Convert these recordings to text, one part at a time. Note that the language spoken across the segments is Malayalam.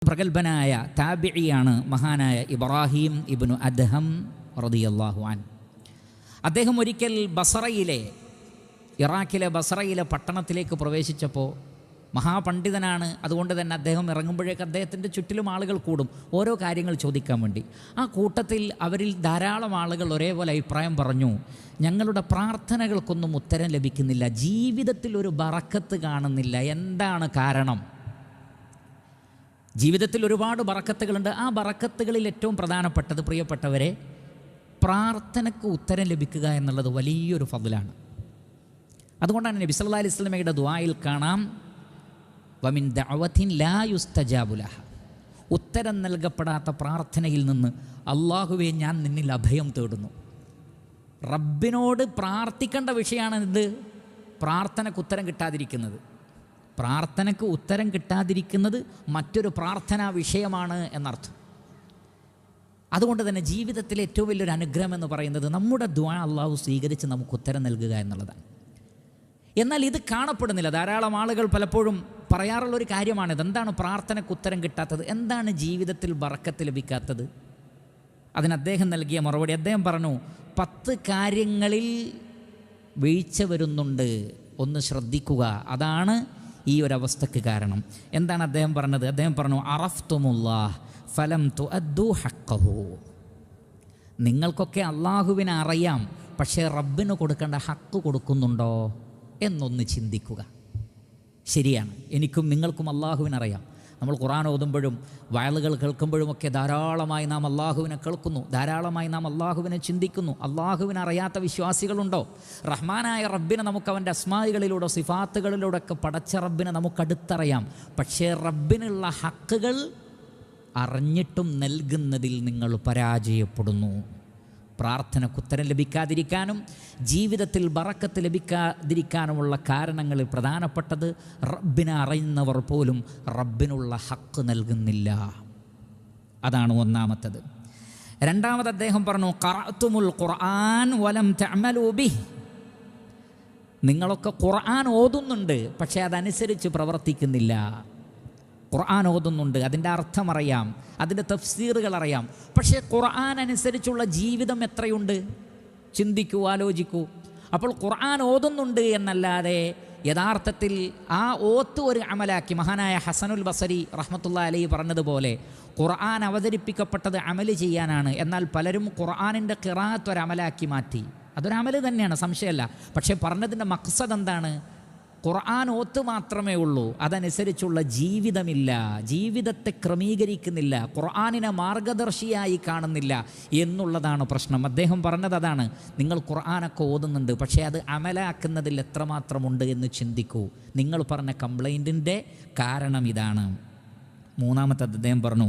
പ്രഗത്ഭനായ താബിഇയാണ് മഹാനായ ഇബ്രാഹിം ഇബ്നു അദ്ഹം റളിയല്ലാഹു അൻഹു. അദ്ദേഹം ഒരിക്കൽ ഇറാഖിലെ ബസറയിലെ പട്ടണത്തിലേക്ക് പ്രവേശിച്ചപ്പോൾ, മഹാപണ്ഡിതനാണ്, അതുകൊണ്ട് തന്നെ അദ്ദേഹം ഇറങ്ങുമ്പോഴേക്ക് അദ്ദേഹത്തിൻ്റെ ചുറ്റിലും ആളുകൾ കൂടും ഓരോ കാര്യങ്ങൾ ചോദിക്കാൻ വേണ്ടി. ആ കൂട്ടത്തിൽ അവരിൽ ധാരാളം ആളുകൾ ഒരേപോലെ അഭിപ്രായം പറഞ്ഞു, ഞങ്ങളുടെ പ്രാർത്ഥനകൾക്കൊന്നും ഉത്തരം ലഭിക്കുന്നില്ല, ജീവിതത്തിൽ ഒരു ബറക്കത്ത് കാണുന്നില്ല, എന്താണ് കാരണം? ജീവിതത്തിൽ ഒരുപാട് ബറക്കത്തുകളുണ്ട്. ആ ബറക്കത്തുകളിൽ ഏറ്റവും പ്രധാനപ്പെട്ടത്, പ്രിയപ്പെട്ടവരെ, പ്രാർത്ഥനയ്ക്ക് ഉത്തരം ലഭിക്കുക എന്നുള്ളത് വലിയൊരു ഫദ്ലാണ്. അതുകൊണ്ടാണ് നബി സല്ലല്ലാഹു അലൈഹി വസല്ലമയുടെ ദുആയിൽ കാണാം, വമിൻ ദഅവത്തിൻ ലാ യുസ്തജാബു ലഹ, ഉത്തരം നൽകപ്പെടാത്ത പ്രാർത്ഥനയിൽ നിന്ന് അല്ലാഹുവേ ഞാൻ നിന്നിൽ അഭയം തേടുന്നു. റബ്ബിനോട് പ്രാർത്ഥിക്കേണ്ട വിഷയമാണ് ഇത്, പ്രാർത്ഥനയ്ക്ക് ഉത്തരം കിട്ടാതിരിക്കുന്നത്. പ്രാർത്ഥനയ്ക്ക് ഉത്തരം കിട്ടാതിരിക്കുന്നത് മറ്റൊരു പ്രാർത്ഥനാ വിഷയമാണ് എന്നർത്ഥം. അതുകൊണ്ട് തന്നെ ജീവിതത്തിലെ ഏറ്റവും വലിയൊരു അനുഗ്രഹം എന്ന് പറയുന്നത് നമ്മുടെ ദുആ അല്ലാഹു സ്വീകരിച്ച് നമുക്ക് ഉത്തരം നൽകുക എന്നുള്ളതാണ്. എന്നാൽ ഇത് കാണപ്പെടുന്നില്ല. ധാരാളം ആളുകൾ പലപ്പോഴും പറയാറുള്ളൊരു കാര്യമാണിത്. എന്താണ് പ്രാർത്ഥനയ്ക്ക് ഉത്തരം കിട്ടാത്തത്? എന്താണ് ജീവിതത്തിൽ ബറക്കത്ത് ലഭിക്കാത്തത്? അതിന് അദ്ദേഹം നൽകിയ മറുപടി, അദ്ദേഹം പറഞ്ഞു, 10 കാര്യങ്ങളിൽ വീഴ്ച വരുന്നുണ്ട്, ഒന്ന് ശ്രദ്ധിക്കുക, അതാണ് ഈ ഒരവസ്ഥക്ക് കാരണം. എന്താണ് അദ്ദേഹം പറഞ്ഞത്? അദ്ദേഹം പറഞ്ഞു, അറഫ്തുമുല്ലാഹ് ഫലം തുഅദ്ദു ഹഖ്ഖഹു, നിങ്ങൾക്കൊക്കെ അള്ളാഹുവിനെ അറിയാം, പക്ഷേ റബ്ബിന് കൊടുക്കേണ്ട ഹക്ക് കൊടുക്കുന്നുണ്ടോ എന്നൊന്ന് ചിന്തിക്കുക. ശരിയാണ്, എനിക്കും നിങ്ങൾക്കും അള്ളാഹുവിനറിയാം. നമ്മൾ ഖുർആൻ ഓതുമ്പോഴും വയലുകൾ കേൾക്കുമ്പോഴുമൊക്കെ ധാരാളമായി നാം അള്ളാഹുവിനെ കേൾക്കുന്നു, ധാരാളമായി നാം അള്ളാഹുവിനെ ചിന്തിക്കുന്നു. അള്ളാഹുവിനെ അറിയാത്ത വിശ്വാസികളുണ്ടോ? റഹ്മാനായ റബ്ബിനെ നമുക്ക് അവൻ്റെ അസ്മായികളിലൂടെ സിഫാത്തുകളിലൂടെ ഒക്കെ പടച്ച റബ്ബിനെ നമുക്കടുത്തറിയാം. പക്ഷേ റബ്ബിനുള്ള ഹക്കുകൾ അറിഞ്ഞിട്ടും നൽകുന്നതിൽ നിങ്ങൾ പരാജയപ്പെടുന്നു. പ്രാർത്ഥനയ്ക്ക് ഉത്തരം ലഭിക്കാതിരിക്കാനും ജീവിതത്തിൽ ബറക്കത്ത് ലഭിക്കാതിരിക്കാനുമുള്ള കാരണങ്ങളിൽ പ്രധാനപ്പെട്ടത്, റബ്ബിനെ അറിയുന്നവർ പോലും റബ്ബിനുള്ള ഹക്ക് നൽകുന്നില്ല. അതാണ് ഒന്നാമത്തത്. രണ്ടാമത് അദ്ദേഹം പറഞ്ഞു, ഖറഅ്തുമുൽ ഖുർആൻ വലം തഅമലൂ ബിഹി, നിങ്ങളൊക്കെ ഖുർആൻ ഓതുന്നുണ്ട്, പക്ഷേ അതനുസരിച്ച് പ്രവർത്തിക്കുന്നില്ല. ഖുർആൻ ഓതുന്നുണ്ട്, അതിൻ്റെ അർത്ഥം അറിയാം, അതിൻ്റെ തഫ്സീറുകൾ അറിയാം, പക്ഷേ ഖുർആൻ അനുസരിച്ചുള്ള ജീവിതം എത്രയുണ്ട്? ചിന്തിക്കൂ, ആലോചിക്കൂ. അപ്പോൾ ഖുർആൻ ഓതുന്നുണ്ട് എന്നല്ലാതെ യഥാർത്ഥത്തിൽ ആ ഓത്ത് ഒരു അമലാക്കി, മഹാനായ ഹസനുൽ ബസരി റഹ്മത്തുള്ളാഹി അലൈഹി പറഞ്ഞതുപോലെ, ഖുർആൻ അവതരിപ്പിക്കപ്പെട്ടത് അമല് ചെയ്യാനാണ്, എന്നാൽ പലരും ഖുർആനിൻ്റെ ഖിറാഅത്ത് ഒരു അമലാക്കി മാറ്റി. അതൊരമല് തന്നെയാണ്, സംശയമല്ല. പക്ഷേ പറഞ്ഞതിൻ്റെ മഖ്സദ് എന്താണ്? ഖുർആൻ ഓത്ത് മാത്രമേ ഉള്ളൂ, അതനുസരിച്ചുള്ള ജീവിതമില്ല, ജീവിതത്തെ ക്രമീകരിക്കുന്നില്ല, ഖുർആനിനെ മാർഗദർശിയായി കാണുന്നില്ല എന്നുള്ളതാണ് പ്രശ്നം. അദ്ദേഹം പറഞ്ഞത് അതാണ്, നിങ്ങൾ ഖുർആനൊക്കെ ഓതുന്നുണ്ട്, പക്ഷേ അത് അമലാക്കുന്നതിൽ എത്രമാത്രമുണ്ട് എന്ന് ചിന്തിക്കൂ. നിങ്ങൾ പറഞ്ഞ കംപ്ലൈൻറ്റിൻ്റെ കാരണം ഇതാണ്. മൂന്നാമത്തത് അദ്ദേഹം പറഞ്ഞു,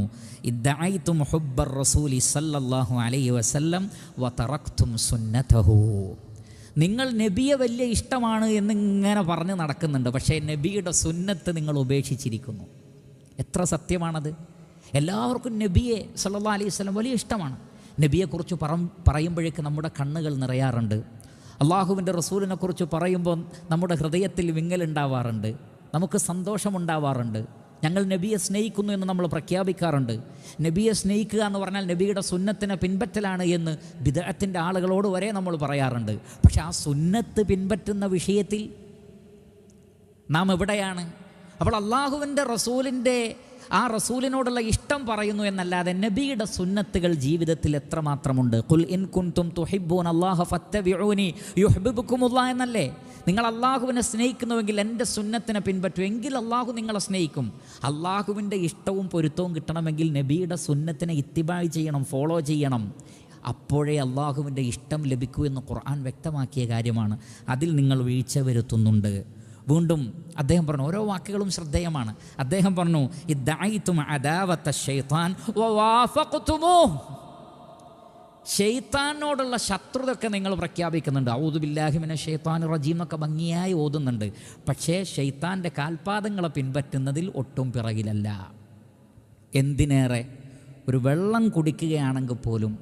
ഇദ്ദഅയ്തും ഹുബ്ബർ റസൂലി സല്ലല്ലാഹു അലൈഹി വസല്ലം വതറക്തും സുന്നതഹു, നിങ്ങൾ നബിയെ വലിയ ഇഷ്ടമാണ് എന്നിങ്ങനെ പറഞ്ഞ് നടക്കുന്നുണ്ട്, പക്ഷേ നബിയുടെ സുന്നത്ത് നിങ്ങൾ ഉപേക്ഷിച്ചിരിക്കുന്നു. എത്ര സത്യമാണത്! എല്ലാവർക്കും നബിയെ സല്ലല്ലാഹു അലൈഹി വസല്ലം വലിയ ഇഷ്ടമാണ്. നബിയെക്കുറിച്ച് പറയുമ്പോഴേക്ക് നമ്മുടെ കണ്ണുകൾ നിറയാറുണ്ട്. അള്ളാഹുവിൻ്റെ റസൂലിനെക്കുറിച്ച് പറയുമ്പോൾ നമ്മുടെ ഹൃദയത്തിൽ വിങ്ങലുണ്ടാവാറുണ്ട്, നമുക്ക് സന്തോഷമുണ്ടാവാറുണ്ട്. ഞങ്ങൾ നബിയെ സ്നേഹിക്കുന്നു എന്ന് നമ്മൾ പ്രഖ്യാപിക്കാറുണ്ട്. നബിയെ സ്നേഹിക്കുക എന്ന് പറഞ്ഞാൽ നബിയുടെ സുന്നത്തിനെ പിൻപറ്റലാണ് എന്ന് ബിദ്അത്തിൻ്റെ ആളുകളോട് വരെ നമ്മൾ പറയാറുണ്ട്. പക്ഷെ ആ സുന്നത്ത് പിൻപറ്റുന്ന വിഷയത്തിൽ നാം എവിടെയാണ്? അപ്പോൾ അള്ളാഹുവിൻ്റെ റസൂലിൻ്റെ ആ റസൂലിനോടുള്ള ഇഷ്ടം പറയുന്നു എന്നല്ലാതെ നബിയുടെ സുന്നത്തുകൾ ജീവിതത്തിൽ എത്രമാത്രമുണ്ട്? ഖുൽ ഇൻ കുൻതും തുഹിബ്ബൂനല്ലാഹ ഫത്തബിഊനി യുഹ്ബിബുക്കുമുല്ലാഹ് എന്നല്ലേ? നിങ്ങൾ അള്ളാഹുവിനെ സ്നേഹിക്കുന്നുവെങ്കിൽ എൻ്റെ സുന്നത്തിനെ പിൻപറ്റൂ, എങ്കിൽ അള്ളാഹു നിങ്ങളെ സ്നേഹിക്കും. അള്ളാഹുവിൻ്റെ ഇഷ്ടവും പൊരുത്തവും കിട്ടണമെങ്കിൽ നബിയുടെ സുന്നത്തിനെ ഇത്തിബായ് ചെയ്യണം, ഫോളോ ചെയ്യണം. അപ്പോഴേ അള്ളാഹുവിൻ്റെ ഇഷ്ടം ലഭിക്കൂ എന്ന് ഖുർആൻ വ്യക്തമാക്കിയ കാര്യമാണ്. അതിൽ നിങ്ങൾ വീഴ്ച വരുത്തുന്നുണ്ട്. വീണ്ടും അദ്ദേഹം പറഞ്ഞു, ഓരോ വാക്കുകളും ശ്രദ്ധേയമാണ്. അദ്ദേഹം പറഞ്ഞു, ഇദ്ദഅയ്തും അദാവത ശൈത്താൻ വവാഫഖ്തുമൂഹ്, ഷെയ്ത്താനോടുള്ള ശത്രുതയൊക്കെ നിങ്ങൾ പ്രഖ്യാപിക്കുന്നുണ്ട്. ഔദു ബില്ലാഹി മിനശ് ശൈത്താനിർ റജീം എന്നൊക്കെ ഭംഗിയായി ഓതുന്നുണ്ട്, പക്ഷേ ഷെയ്ത്താൻ്റെ കാൽപാദങ്ങളെ പിൻപറ്റുന്നതിൽ ഒട്ടും പിറകിലല്ല. എന്തിനേറെ, ഒരു വെള്ളം കുടിക്കുകയാണെങ്കിൽ പോലും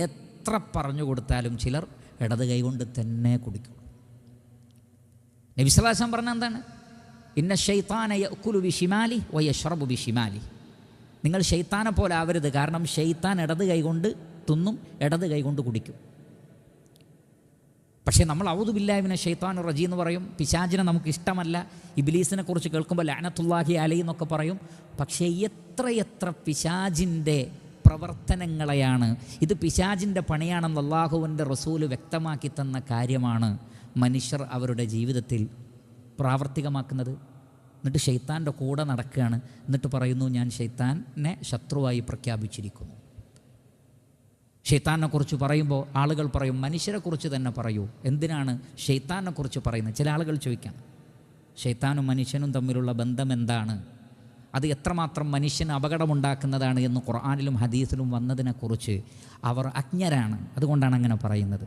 എത്ര പറഞ്ഞു കൊടുത്താലും ചിലർ ഇടത് കൈകൊണ്ട് തന്നെ കുടിക്കും. നബി സല്ലല്ലാഹു അലൈഹി വസല്ലം പറഞ്ഞ എന്താണ്? ഇന്ന ശൈത്താന യഅ്കുലു ബിശിമാലി വയശ്റബു ബിശിമാലി, നിങ്ങൾ ശൈത്താനെ പോലെ ആവരുത്. കാരണം ശൈത്താൻ ഇടത് കൈകൊണ്ട് തിന്നും, ഇടത് കൈകൊണ്ട് കുടിക്കും. പക്ഷേ നമ്മൾ ഔദു ബില്ലാഹി മിനശ് ശൈത്താനിർ റജീം എന്ന് പറയും. പിശാചിനെ നമുക്ക് ഇഷ്ടമല്ല. ഇബ്ലീസിനെ കുറിച്ച് കേൾക്കുമ്പോൾ ലഅനത്തുല്ലാഹി അലൈഹി എന്നൊക്കെ പറയും. പക്ഷേ എത്രയെത്ര പിശാചിൻ്റെ പ്രവർത്തനങ്ങളെയാണ്, ഇത് പിശാചിൻ്റെ പണിയാണെന്ന് അല്ലാഹുവിൻ്റെ റസൂല് വ്യക്തമാക്കി തന്ന കാര്യമാണ് മനുഷ്യർ അവരുടെ ജീവിതത്തിൽ പ്രാവർത്തികമാക്കുന്നത്. എന്നിട്ട് ശൈത്താൻ്റെ കൂടെ നടക്കുകയാണ്. എന്നിട്ട് പറയുന്നു, ഞാൻ ശൈത്താനെ ശത്രുവായി പ്രഖ്യാപിച്ചിരിക്കുന്നു. ശൈത്താനെക്കുറിച്ച് പറയുമ്പോൾ ആളുകൾ പറയും, മനുഷ്യരെക്കുറിച്ച് തന്നെ പറയൂ, എന്തിനാണ് ശൈത്താനെക്കുറിച്ച് പറയുന്നത്? ചില ആളുകൾ ചോദിക്കാം, ശൈത്താനും മനുഷ്യനും തമ്മിലുള്ള ബന്ധം എന്താണ്, അത് എത്രമാത്രം മനുഷ്യന് അപകടമുണ്ടാക്കുന്നതാണ് എന്ന് ഖുർആനിലും ഹദീസിലും വന്നതിനെക്കുറിച്ച് അവർ അജ്ഞരാണ്. അതുകൊണ്ടാണ് അങ്ങനെ പറയുന്നത്.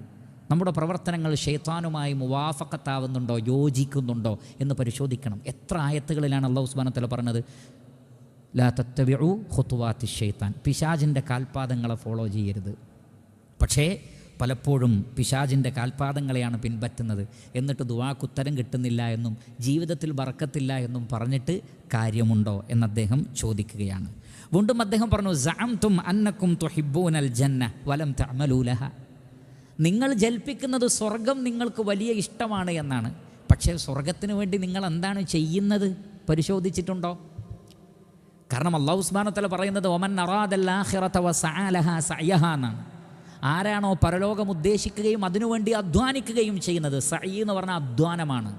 നമ്മുടെ പ്രവർത്തനങ്ങൾ ശൈത്താനുമായി മുവാഫഖത്താവുന്നുണ്ടോ, യോജിക്കുന്നുണ്ടോ എന്ന് പരിശോധിക്കണം. എത്ര ആയത്തുകളിലാണ് അല്ലാഹു സുബ്ഹാനഹു വ തആല പറഞ്ഞത്, ലാ തത്തബിഉ ഖുതുവാത്തി ശൈത്താൻ, പിശാചിൻ്റെ കാൽപാദങ്ങളെ ഫോളോ ചെയ്യരുത്. പക്ഷേ പലപ്പോഴും പിശാചിൻ്റെ കാൽപാദങ്ങളെയാണ് പിൻപറ്റുന്നത്. എന്നിട്ട് ദുആക്കുത്തരം കിട്ടുന്നില്ല എന്നും ജീവിതത്തിൽ ബർക്കത്തില്ല എന്നും പറഞ്ഞിട്ട് കാര്യമുണ്ടോ എന്ന് അദ്ദേഹം ചോദിക്കുകയാണ്. വീണ്ടും അദ്ദേഹം പറഞ്ഞു, സഅംതും അന്നക്കും തുഹിബ്ബൂനൽ ജന്ന വലം തഅമലൂ ലഹ, നിങ്ങൾ ജൽപ്പിക്കുന്നത് സ്വർഗം നിങ്ങൾക്ക് വലിയ ഇഷ്ടമാണ് എന്നാണ്. പക്ഷേ സ്വർഗത്തിന് വേണ്ടി നിങ്ങൾ എന്താണ് ചെയ്യുന്നത് പരിശോധിച്ചിട്ടുണ്ടോ? കാരണം അല്ലാഹു സുബ്ഹാനഹു വ തആല പറയുന്നത്, വമൻ അറാദൽ ആഖിറത വസഅ ലഹാ സഅയഹാ എന്നാണ്. ആരാണോ പരലോകം ഉദ്ദേശിക്കുകയും അതിനുവേണ്ടി അധ്വാനിക്കുകയും ചെയ്യുന്നത്, സഅയ് എന്ന് പറഞ്ഞാൽ അധ്വാനമാണ്,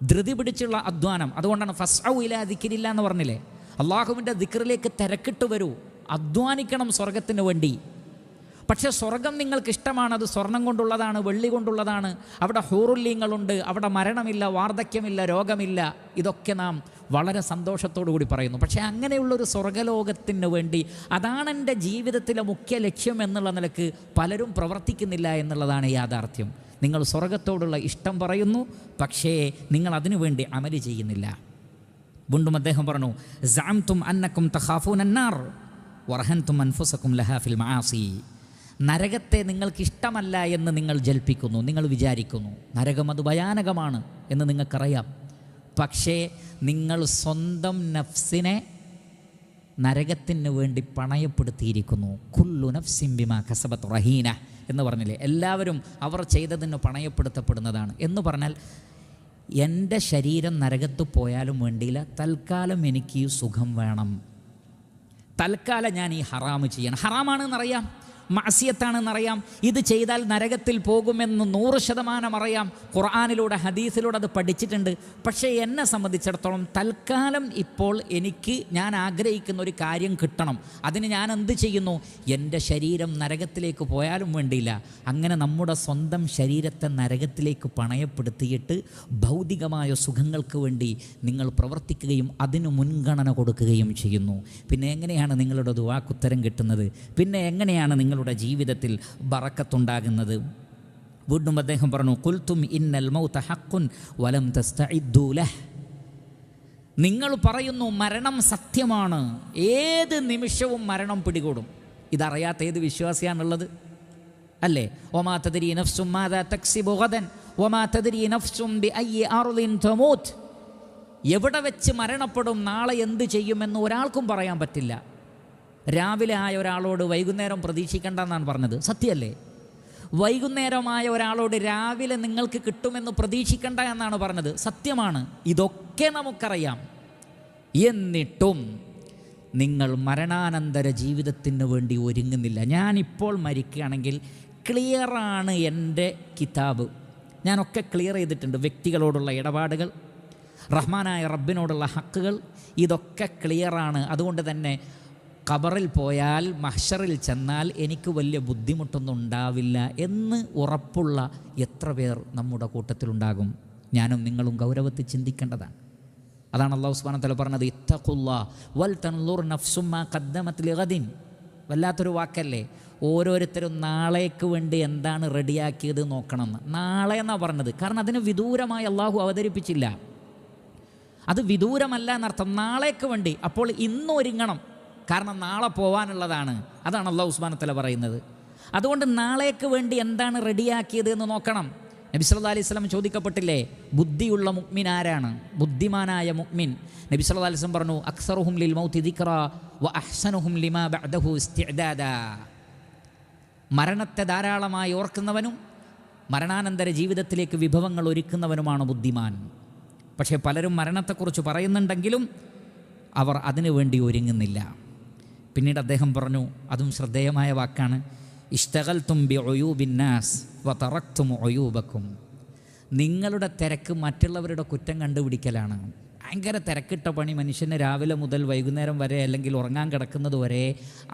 ധൃതി പിടിച്ചുള്ള അധ്വാനം. അതുകൊണ്ടാണ് ഫസ്ഔ ഇലാ ദിക്രില്ലാ എന്ന് പറഞ്ഞില്ലേ, അള്ളാഹുവിൻ്റെ ദിക്റിലേക്ക് തിരക്കിട്ട് വരൂ, അധ്വാനിക്കണം സ്വർഗത്തിന് വേണ്ടി. പക്ഷേ സ്വർഗം നിങ്ങൾക്ക് ഇഷ്ടമാണ്, അത് സ്വർണം കൊണ്ടുള്ളതാണ്, വെള്ളി കൊണ്ടുള്ളതാണ്, അവിടെ ഹൂറുല്യങ്ങളുണ്ട്, അവിടെ മരണമില്ല, വാർദ്ധക്യമില്ല, രോഗമില്ല. ഇതൊക്കെ നാം വളരെ സന്തോഷത്തോടു കൂടി പറയുന്നു. പക്ഷേ അങ്ങനെയുള്ളൊരു സ്വർഗലോകത്തിന് വേണ്ടി, അതാണ് എൻ്റെ ജീവിതത്തിലെ മുഖ്യ ലക്ഷ്യം എന്നുള്ള നിലക്ക് പലരും പ്രവർത്തിക്കുന്നില്ല എന്നുള്ളതാണ് യാഥാർത്ഥ്യം. നിങ്ങൾ സ്വർഗത്തോടുള്ള ഇഷ്ടം പറയുന്നു, പക്ഷേ നിങ്ങൾ അതിനു വേണ്ടി അമല് ചെയ്യുന്നില്ല. വീണ്ടും അദ്ദേഹം പറഞ്ഞു, സഅംതും അന്നക്കും തഖാഫൂനന്നാർ വറഹൻതും അൻഫുസക്കും ലഹാ ഫിൽ മആസി, നരകത്തെ നിങ്ങൾക്കിഷ്ടമല്ല എന്ന് നിങ്ങൾ ജൽപ്പിക്കുന്നു, നിങ്ങൾ വിചാരിക്കുന്നു നരകം അത് ഭയാനകമാണ് എന്ന് നിങ്ങൾക്കറിയാം. പക്ഷേ നിങ്ങൾ സ്വന്തം നഫ്സിനെ നരകത്തിന് വേണ്ടി പണയപ്പെടുത്തിയിരിക്കുന്നു. കുല്ലു നഫ്സിൻ ബിമാ കസബത് റഹീന എന്ന് പറഞ്ഞില്ലേ, എല്ലാവരും അവർ ചെയ്തതിന് പണയപ്പെടുത്തപ്പെടുന്നതാണ്. എന്ന് പറഞ്ഞാൽ എൻ്റെ ശരീരം നരകത്ത് പോയാലും വേണ്ടിയില്ല, തൽക്കാലം എനിക്ക് ഈ സുഖം വേണം, തൽക്കാലം ഞാൻ ഈ ഹറാമ് ചെയ്യണം. ഹറാമാണെന്നറിയാം, മഅസിയത്താണെന്നറിയാം, ഇത് ചെയ്താൽ നരകത്തിൽ പോകുമെന്ന് 100% അറിയാം. ഖുർആനിലൂടെ ഹദീസിലൂടെ അത് പഠിച്ചിട്ടുണ്ട്. പക്ഷേ എന്നെ സംബന്ധിച്ചിടത്തോളം തൽക്കാലം ഇപ്പോൾ ഞാൻ ആഗ്രഹിക്കുന്ന ഒരു കാര്യം കിട്ടണം. അതിന് ഞാൻ എന്ത് ചെയ്യുന്നു? എൻ്റെ ശരീരം നരകത്തിലേക്ക് പോയാലും വേണ്ടിയില്ല, അങ്ങനെ നമ്മുടെ സ്വന്തം ശരീരത്തെ നരകത്തിലേക്ക് പണയപ്പെടുത്തിയിട്ട് ഭൗതികമായ സുഖങ്ങൾക്ക് വേണ്ടി നിങ്ങൾ പ്രവർത്തിക്കുകയും അതിന് മുൻഗണന കൊടുക്കുകയും ചെയ്യുന്നു. പിന്നെ എങ്ങനെയാണ് നിങ്ങളുടെ ദുആക്കുത്തരം കിട്ടുന്നത്? പിന്നെ എങ്ങനെയാണ് നിങ്ങളുടെ ജീവിതത്തിൽ ബറക്കത്തുണ്ടാകുന്നത്? വീണ്ടും അദ്ദേഹം പറഞ്ഞു, ഖുൽതും ഇന്നൽ മൗത ഹഖ്ഖുൻ വലം തസ്തഇദ്ദൂ ലഹ്, നിങ്ങൾ പറയുന്നു മരണം സത്യമാണ്, ഏത് നിമിഷവും മരണം പിടികൂടും. ഇതറിയാത്ത ഏത് വിശ്വാസിയാണുള്ളത്? അല്ലേ? വമാ തദ്രി നഫ്സും മാദാ തക്സിബു ഗദൻ വമാ തദ്രി നഫ്സും ബിഅയ്യി അർളിൻ തമൂത്ത്, എവിടെ വെച്ച് മരണപ്പെടും, നാളെ എന്ത് ചെയ്യുമെന്ന് ഒരാൾക്കും പറയാൻ പറ്റില്ല. രാവിലെ ആയ ഒരാളോട് വൈകുന്നേരം പ്രതീക്ഷിക്കേണ്ടെന്നാണ് പറഞ്ഞത്, സത്യമല്ലേ? വൈകുന്നേരമായ ഒരാളോട് രാവിലെ നിങ്ങൾക്ക് കിട്ടുമെന്ന് പ്രതീക്ഷിക്കേണ്ട എന്നാണ് പറഞ്ഞത്, സത്യമാണ്. ഇതൊക്കെ നമുക്കറിയാം. എന്നിട്ടും നിങ്ങൾ മരണാനന്തര ജീവിതത്തിന് വേണ്ടി ഒരുങ്ങുന്നില്ല. ഞാനിപ്പോൾ മരിക്കുകയാണെങ്കിൽ ക്ലിയറാണ് എൻ്റെ കിതാബ്, ഞാനൊക്കെ ക്ലിയർ ചെയ്തിട്ടുണ്ട്. വ്യക്തികളോടുള്ള ഇടപാടുകൾ, റഹ്മാനായ റബ്ബിനോടുള്ള ഹക്കുകൾ, ഇതൊക്കെ ക്ലിയറാണ്. അതുകൊണ്ട് തന്നെ ഖബറിൽ പോയാൽ, മഹ്ശറിൽ ചെന്നാൽ എനിക്ക് വലിയ ബുദ്ധിമുട്ടൊന്നും ഉണ്ടാവില്ല എന്ന് ഉറപ്പുള്ള എത്ര പേർ നമ്മുടെ കൂട്ടത്തിലുണ്ടാകും? ഞാനും നിങ്ങളും ഗൗരവത്തിൽ ചിന്തിക്കേണ്ടതാണ്. അതാണ് അല്ലാഹു സുബ്ഹാനഹു വ തആല പറഞ്ഞത്, ഇത്തഖുല്ലാഹ് വൽ തൻളുർ നഫ്സും മാ ഖദ്ദമത് ലിഗദിൻ. വല്ലാത്തൊരു വാക്കല്ലേ? ഓരോരുത്തരും നാളേക്ക് വേണ്ടി എന്താണ് റെഡിയാക്കിയത് നോക്കണമെന്ന്. നാളെ എന്നാണ് പറഞ്ഞത്, കാരണം അതിന് വിദൂരമായി അള്ളാഹു അവതരിപ്പിച്ചില്ല. അത് വിദൂരമല്ല എന്നർത്ഥം, നാളേക്ക് വേണ്ടി. അപ്പോൾ ഇന്ന് ഒരുങ്ങണം, കാരണം നാളെ പോവാനുള്ളതാണ്. അതാണ് അല്ലാഹു സുബ്ഹാനഹു വ തആല പറയുന്നത്. അതുകൊണ്ട് നാളേക്ക് വേണ്ടി എന്താണ് റെഡിയാക്കിയത് എന്ന് നോക്കണം. നബി സല്ലല്ലാഹു അലൈഹി വസല്ലം ചോദിക്കപ്പെട്ടില്ലേ, ബുദ്ധിയുള്ള മുഅ്മിൻ ആരാണ്, ബുദ്ധിമാനായ മുഅ്മിൻ? നബി സല്ലല്ലാഹു അലൈഹി വസല്ലം പറഞ്ഞു, അക്സറുഹും ലിൽ മൗതി ദിക്റ വ അഹ്സനുഹും ലിമാ ബഅദഹു ഇസ്തിഅദാദ. മരണത്തെ ധാരാളമായി ഓർക്കുന്നവനും മരണാനന്തര ജീവിതത്തിലേക്ക് വിഭവങ്ങൾ ഒരുക്കുന്നവനുമാണ് ബുദ്ധിമാൻ. പക്ഷേ പലരും മരണത്തെക്കുറിച്ച് പറയുന്നുണ്ടെങ്കിലും അവർ അതിനു വേണ്ടി ഒരുങ്ങുന്നില്ല. പിന്നീട് അദ്ദേഹം പറഞ്ഞു, അതും ശ്രദ്ധേയമായ വാക്കാണ്, ഇഷ്തഗൽതും ബിഉയൂബിന്നാസ് വതറക്തും ഉയൂബക്കും. നിങ്ങളുടെ തിരക്ക് മറ്റുള്ളവരുടെ കുറ്റം കണ്ടുപിടിക്കലാണ്. ഭയങ്കര തിരക്കിട്ട പണി മനുഷ്യന് രാവിലെ മുതൽ വൈകുന്നേരം വരെ, അല്ലെങ്കിൽ ഉറങ്ങാൻ കിടക്കുന്നത് വരെ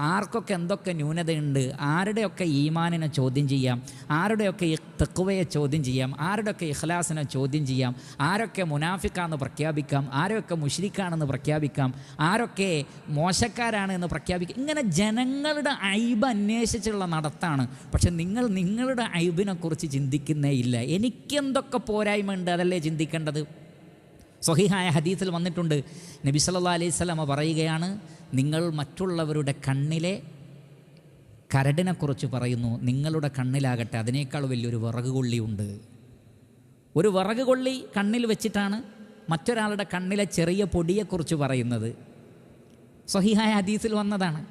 ആർക്കൊക്കെ എന്തൊക്കെ ന്യൂനതയുണ്ട്, ആരുടെയൊക്കെ ഈമാനിനെ ചോദ്യം ചെയ്യാം, ആരുടെയൊക്കെ തഖ്വയെ ചോദ്യം ചെയ്യാം, ആരുടെയൊക്കെ ഇഖ്ലാസിനെ ചോദ്യം ചെയ്യാം, ആരൊക്കെ മുനാഫിക്കാണെന്ന് പ്രഖ്യാപിക്കാം, ആരൊക്കെ മുശ്രിക്കാണെന്ന് പ്രഖ്യാപിക്കാം, ആരൊക്കെ മോശക്കാരാണ് എന്ന് പ്രഖ്യാപിക്കാം. ഇങ്ങനെ ജനങ്ങളുടെ ഐബ് അന്വേഷിച്ചുള്ള നടത്താണ്. പക്ഷെ നിങ്ങൾ നിങ്ങളുടെ ഐബിനെക്കുറിച്ച് ചിന്തിക്കുന്നേ ഇല്ല. എനിക്കെന്തൊക്കെ പോരായ്മ ഉണ്ട് അതല്ലേ ചിന്തിക്കേണ്ടത്? സ്വഹീഹായ ഹദീസിൽ വന്നിട്ടുണ്ട്, നബി സല്ലല്ലാഹു അലൈഹി വസല്ലം പറയുകയാണ്, നിങ്ങൾ മറ്റുള്ളവരുടെ കണ്ണിലെ കരടിനെക്കുറിച്ച് പറയുന്നു, നിങ്ങളുടെ കണ്ണിലാകട്ടെ അതിനേക്കാൾ വലിയൊരു വിറക് കൊള്ളിയുണ്ട്. ഒരു വിറക് കൊള്ളി കണ്ണിൽ വെച്ചിട്ടാണ് മറ്റൊരാളുടെ കണ്ണിലെ ചെറിയ പൊടിയെക്കുറിച്ച് പറയുന്നത്. സ്വഹീഹായ ഹദീസിൽ വന്നതാണ്.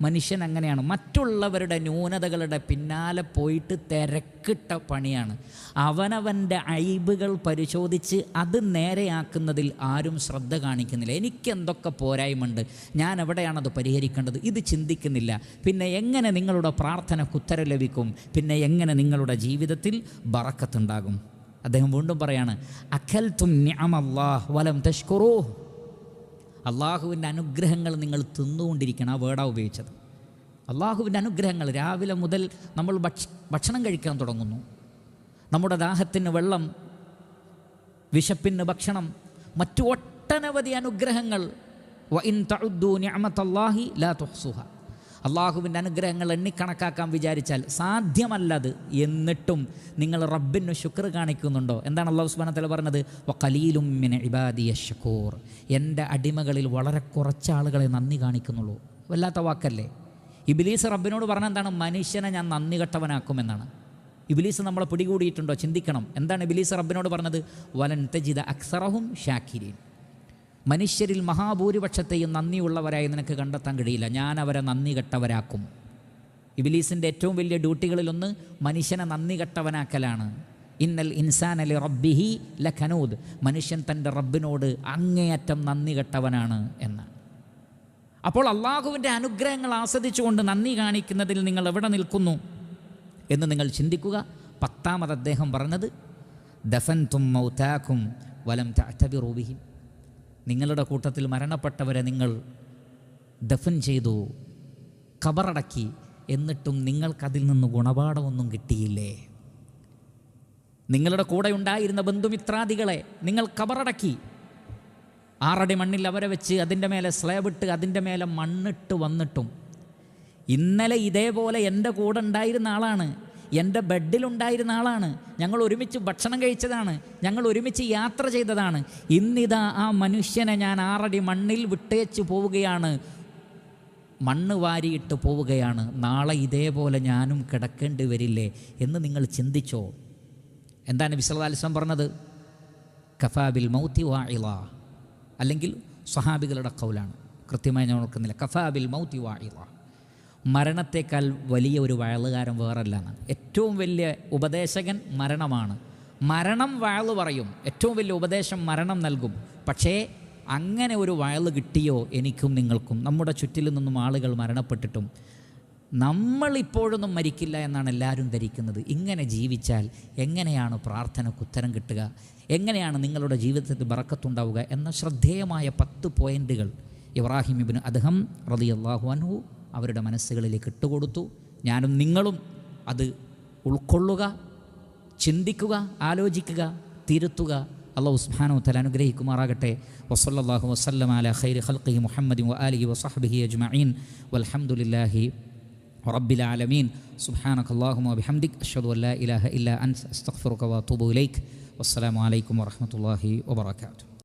മനുഷ്യൻ അങ്ങനെയാണ്, മറ്റുള്ളവരുടെ ന്യൂനതകളുടെ പിന്നാലെ പോയിട്ട് തിരക്കിട്ട പണിയാണ്. അവനവൻ്റെ ഐബുകൾ പരിശോധിച്ച് അത് നേരെയാക്കുന്നതിൽ ആരും ശ്രദ്ധ കാണിക്കുന്നില്ല. എനിക്കെന്തൊക്കെ പോരായ്മയുണ്ട്, ഞാൻ എവിടെയാണത് പരിഹരിക്കേണ്ടത്, ഇത് ചിന്തിക്കുന്നില്ല. പിന്നെ എങ്ങനെ നിങ്ങളുടെ പ്രാർത്ഥനയ്ക്ക് ഉത്തരം ലഭിക്കും? പിന്നെ എങ്ങനെ നിങ്ങളുടെ ജീവിതത്തിൽ ബറക്കത്തുണ്ടാകും? അദ്ദേഹം വീണ്ടും പറയാണ്, അഖൽതും നിഅമല്ലാഹ് വലം തഷ്കുറൂഹ്. അള്ളാഹുവിൻ്റെ അനുഗ്രഹങ്ങൾ നിങ്ങൾ തിന്നുകൊണ്ടിരിക്കണം. ആ വേർഡാണ് ഉപയോഗിച്ചത്. അള്ളാഹുവിൻ്റെ അനുഗ്രഹങ്ങൾ. രാവിലെ മുതൽ നമ്മൾ ഭക്ഷണം കഴിക്കാൻ തുടങ്ങുന്നു, നമ്മുടെ ദാഹത്തിന് വെള്ളം, വിശപ്പിന് ഭക്ഷണം, മറ്റു ഒട്ടനവധി അനുഗ്രഹങ്ങൾ. വഇൻ തഉദ്ദൂ നിഅമത്തല്ലാഹി ലാ തുഹ്സുഹ. അള്ളാഹുവിൻ്റെ അനുഗ്രഹങ്ങൾ എണ്ണിക്കണക്കാക്കാൻ വിചാരിച്ചാൽ സാധ്യമല്ലത്. എന്നിട്ടും നിങ്ങൾ റബ്ബിന് ശുക്ർ കാണിക്കുന്നുണ്ടോ? എന്താണ് അല്ലാഹു സുബ്ഹാനഹു വ തആല പറഞ്ഞത്? വഖലീലും മിൻ ഇബാദിയശ് ശകൂർ. എൻ്റെ അടിമകളിൽ വളരെ കുറച്ച് ആളുകളെ നന്ദി കാണിക്കുന്നുള്ളൂ. വല്ലാത്ത വാക്കല്ലേ? ഇബ്ലീസ് റബ്ബിനോട് പറഞ്ഞ എന്താണ്? മനുഷ്യനെ ഞാൻ നന്ദി കെട്ടവനാക്കുമെന്നാണ്. ഇബ്ലീസ് നമ്മളെ പിടികൂടിയിട്ടുണ്ടോ? ചിന്തിക്കണം. എന്താണ് ഇബ്ലീസ് റബ്ബിനോട് പറഞ്ഞത്? വലൻ തജിദ അക്സറഹും ഷാക്കിരീൻ. മനുഷ്യരിൽ മഹാഭൂരിപക്ഷത്തെയും നന്ദിയുള്ളവരായി നിനക്ക് കണ്ടെത്താൻ കഴിയില്ല, ഞാൻ അവരെ നന്ദി കെട്ടവരാക്കും. ഇബ്ലീസിൻ്റെ ഏറ്റവും വലിയ ഡ്യൂട്ടികളിലൊന്ന് മനുഷ്യനെ നന്ദി കെട്ടവനാക്കലാണ്. ഇന്നൽ ഇൻസാന ലി റബ്ബിഹി ലകനൂദ്. മനുഷ്യൻ തൻ്റെ റബ്ബിനോട് അങ്ങേയറ്റം നന്ദി കെട്ടവനാണ് എന്ന്. അപ്പോൾ അള്ളാഹുവിൻ്റെ അനുഗ്രഹങ്ങൾ ആസ്വദിച്ചുകൊണ്ട് നന്ദി കാണിക്കുന്നതിൽ നിങ്ങൾ എവിടെ നിൽക്കുന്നു എന്ന് നിങ്ങൾ ചിന്തിക്കുക. 10ാമത് അദ്ദേഹം പറഞ്ഞത്, ദഫൻതും മൗതാക്കും വലം തഅ്തബിറൂ ബിഹിം. നിങ്ങളുടെ കൂട്ടത്തിൽ മരണപ്പെട്ടവരെ നിങ്ങൾ ദഫൻ ചെയ്തു, ഖബറടക്കി, എന്നിട്ടും നിങ്ങൾക്കതിൽ നിന്ന് ഗുണപാഠമൊന്നും കിട്ടിയില്ലേ? നിങ്ങളുടെ കൂടെ ഉണ്ടായിരുന്ന ബന്ധുമിത്രാദികളെ നിങ്ങൾ ഖബറടക്കി, 6 അടി മണ്ണിൽ അവരെ വെച്ച് അതിൻ്റെ മേലെ സ്ലാബിട്ട് അതിൻ്റെ മേലെ മണ്ണിട്ട് വന്നിട്ടും, ഇന്നലെ ഇതേപോലെ എൻ്റെ കൂടെ ഉണ്ടായിരുന്ന ആളാണ്, എൻ്റെ ബെഡിലുണ്ടായിരുന്ന ആളാണ്, ഞങ്ങൾ ഒരുമിച്ച് ഭക്ഷണം കഴിച്ചതാണ്, ഞങ്ങൾ ഒരുമിച്ച് യാത്ര ചെയ്തതാണ്, ഇന്നിതാ ആ മനുഷ്യനെ ഞാൻ 6 അടി മണ്ണിൽ വിട്ടേച്ച് പോവുകയാണ്, മണ്ണ് വാരിയിട്ട് പോവുകയാണ്. നാളെ ഇതേപോലെ ഞാനും കിടക്കേണ്ടി വരില്ലേ എന്ന് നിങ്ങൾ ചിന്തിച്ചോ? എന്താണ് നബി സല്ലല്ലാഹു അലൈഹി വസല്ലം പറഞ്ഞത്? കഫാ ബിൽ മൗതി വാഇള. അല്ലെങ്കിൽ സ്വഹാബികളുടെ ഖൗലാണ്, കൃത്യമായി ഞാൻ ഓർക്കുന്നില്ല. കഫാ ബിൽ മൗതി വാഇള. മരണത്തേക്കാൾ വലിയ ഒരു വയലുകാരൻ വേറല്ലാണ്. ഏറ്റവും വലിയ ഉപദേശകൻ മരണമാണ്. മരണം വയല് പറയും, ഏറ്റവും വലിയ ഉപദേശം മരണം നൽകും. പക്ഷേ അങ്ങനെ ഒരു വയല് കിട്ടിയോ എനിക്കും നിങ്ങൾക്കും? നമ്മുടെ ചുറ്റിൽ നിന്നും ആളുകൾ മരണപ്പെട്ടിട്ടും നമ്മളിപ്പോഴൊന്നും മരിക്കില്ല എന്നാണ് എല്ലാവരും ധരിക്കുന്നത്. ഇങ്ങനെ ജീവിച്ചാൽ എങ്ങനെയാണ് പ്രാർത്ഥനയ്ക്ക് ഉത്തരം കിട്ടുക? എങ്ങനെയാണ് നിങ്ങളുടെ ജീവിതത്തിൽ ബറക്കത്തുണ്ടാവുക എന്ന ശ്രദ്ധേയമായ 10 പോയിൻ്റുകൾ ഇബ്രാഹിം ഇബ്നു അദ്ഹം റളിയല്ലാഹു അൻഹു അവരുടെ മനസ്സുകളിലേക്ക് ഇട്ടുകൊടുത്തു. ഞാനും നിങ്ങളും അത് ഉൾക്കൊള്ളുക, ചിന്തിക്കുക, ആലോചിക്കുക, തിരുത്തുക. അല്ലാഹു സുബ്ഹാനഹു വ തആല അനുഗ്രഹിക്കുമാറാകട്ടെ. വസല്ലല്ലാഹു വസല്ലമ അലാ ഖൈരി ഖൽഖിഹി മുഹമ്മദിൻ വആലിഹി വസഹ്ബിഹി അജ്മഈൻ വൽഹംദുലില്ലാഹി റബ്ബിൽ ആലമീൻ. സുബ്ഹാനകല്ലാഹുമ്മ വബിഹംദിക അഷ്ഹദു അൻ ലാ ഇലാഹ ഇല്ലാ അൻത അസ്തഗ്ഫിറുക വഅതൂബു ഇലൈക്. വസ്സലാമു അലൈക്കും വറഹ്മത്തുള്ളാഹി വബറകാതുഹു.